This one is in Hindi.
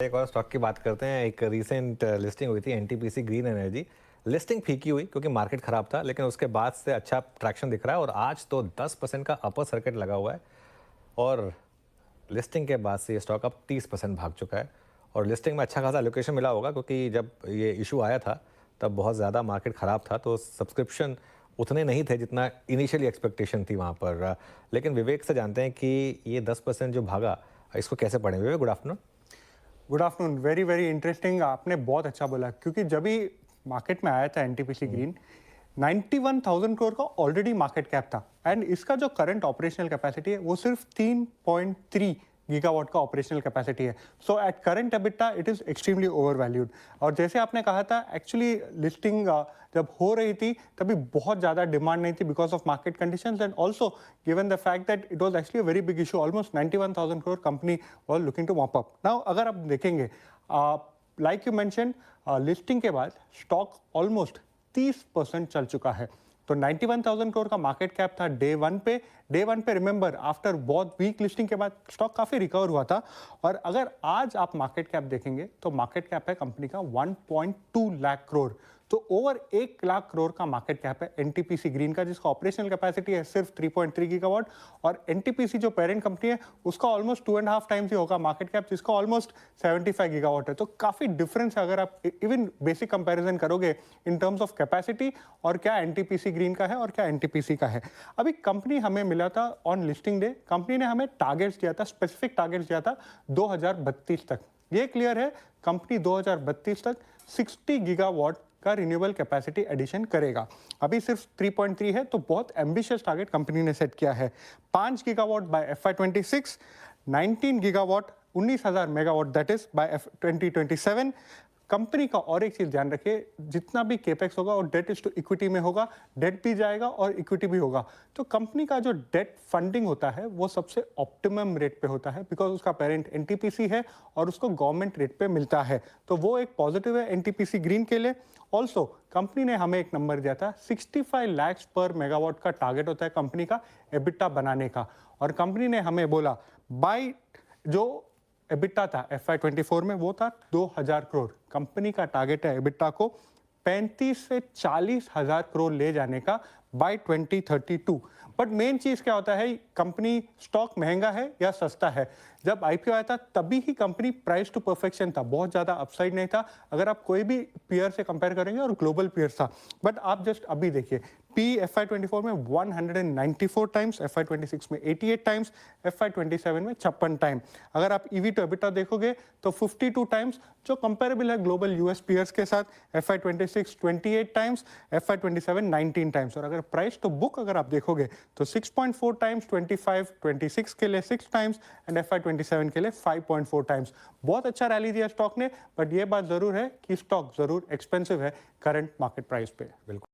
एक और स्टॉक की बात करते हैं। एक रीसेंट लिस्टिंग हुई थी एनटीपीसी ग्रीन एनर्जी। लिस्टिंग फीकी हुई क्योंकि मार्केट खराब था, लेकिन उसके बाद से अच्छा ट्रैक्शन दिख रहा है और आज तो 10% का अपर सर्किट लगा हुआ है। और लिस्टिंग के बाद से ये स्टॉक अब 30% भाग चुका है। और लिस्टिंग में अच्छा खासा एलोकेशन मिला होगा क्योंकि जब ये इशू आया था तब बहुत ज़्यादा मार्केट ख़राब था, तो सब्सक्रिप्शन उतने नहीं थे जितना इनिशियली एक्सपेक्टेशन थी वहाँ पर। लेकिन विवेक से जानते हैं कि ये 10% जो भागा, इसको कैसे पढ़ें। Vivek, good afternoon. Good afternoon. Very very interesting. आपने बहुत अच्छा बोला क्योंकि जब भी मार्केट में आया था एनटीपीसी ग्रीन 91,000 करोड़ का ऑलरेडी मार्केट कैप था एंड इसका जो करंट ऑपरेशनल कैपेसिटी है वो सिर्फ 3.3 गीगावाट का ऑपरेशनल कैपेसिटी है। So at current EBITDA it is extremely overvalued. और जैसे आपने कहा था, एक्चुअली लिस्टिंग जब हो रही थी तभी बहुत ज़्यादा डिमांड नहीं थी because of market conditions and also given the fact that it was actually a very big issue. Almost 91,000 crore company was looking to mop up. Now अगर आप देखेंगे, लाइक यू मेंशन, लिस्टिंग के बाद स्टॉक ऑलमोस्ट 30% चल चुका है। तो 91,000 करोड़ का मार्केट कैप था डे वन पे रिमेंबर आफ्टर बहुत वीक लिस्टिंग के बाद स्टॉक काफी रिकवर हुआ था। और अगर आज आप मार्केट कैप देखेंगे तो मार्केट कैप है कंपनी का 1.2 लाख करोड़। तो ओवर 1 लाख करोड़ का मार्केट कैप है एनटीपीसी ग्रीन का, जिसका ऑपरेशनल कैपेसिटी है सिर्फ 3.3 गीगावाट। और एनटीपीसी जो पेरेंट कंपनी है उसका ऑलमोस्ट 2.5 टाइम्स ही होगा मार्केट कैप, जिसका ऑलमोस्ट 75 गीगावाट है। तो काफी डिफरेंस है अगर आप इवन बेसिक कंपैरिजन करोगे इन टर्म्स ऑफ कैपेसिटी और क्या एनटीपीसी ग्रीन का है और क्या एनटीपीसी का है। अभी कंपनी हमें मिला था ऑन लिस्टिंग डे, कंपनी ने हमें टारगेट्स दिया था, स्पेसिफिक टारगेट्स दिया था 2032 तक। ये क्लियर है कंपनी 2032 तक 60 गीगावाट का रिन्यूएबल कैपेसिटी एडिशन करेगा। अभी सिर्फ 3.3 है, तो बहुत एम्बिशियस टारगेट कंपनी ने सेट किया है। 5 gigawatt by FY26, 19 gigawatt 19,000 megawatt that is by 2027। Company का और एक चीज ध्यान रखिए, जितना भी केपेक्स होगा और डेट इज टू इक्विटी में होगा, डेट भी जाएगा और इक्विटी भी होगा। तो कंपनी का जो डेट फंडिंग होता है वो सबसे ऑप्टिमम रेट पे होता है बिकॉज उसका पेरेंट एनटीपीसी है और उसको गवर्नमेंट रेट पे मिलता है। तो वो एक पॉजिटिव है एनटीपीसी ग्रीन के लिए। ऑल्सो कंपनी ने हमें एक नंबर दिया था, 65 लाख पर मेगावाट का टारगेट होता है कंपनी का एबिटा बनाने का। और कंपनी ने हमें बोला बाय जो एबिटा था FY24 में वो था 2,000 करोड़। कंपनी का टारगेट है एबिटा को 35 से 40 हजार करोड़ ले जाने का बाय 2032। बट मेन चीज क्या होता है, कंपनी स्टॉक महंगा है या सस्ता है। जब आईपीओ आया था तभी ही कंपनी प्राइस टू परफेक्शन था, बहुत ज्यादा अपसाइड नहीं था अगर आप कोई भी पीयर से कंपेयर करेंगे और ग्लोबल पीयर था। बट आप जस्ट अभी देखिए, पी FY24 में 194 टाइम्स, FY26 में 88 टाइम्स, FY27 में 56 टाइम। अगर आप ईवी टू एबिटा देखोगे तो 52 टाइम्स, जो कंपेरेबल है ग्लोबल यूएस पीयर्स के साथ। FY26 28 times, FY27 19 times. और अगर प्राइस टू बुक अगर आप देखोगे तो 6.4 टाइम्स 26 के लिए 6 टाइम्स एंड FY27 के लिए 5.4 टाइम्स। बहुत अच्छा रैली दिया स्टॉक ने, बट ये बात जरूर है कि स्टॉक जरूर एक्सपेंसिव है करंट मार्केट प्राइस पे। बिल्कुल।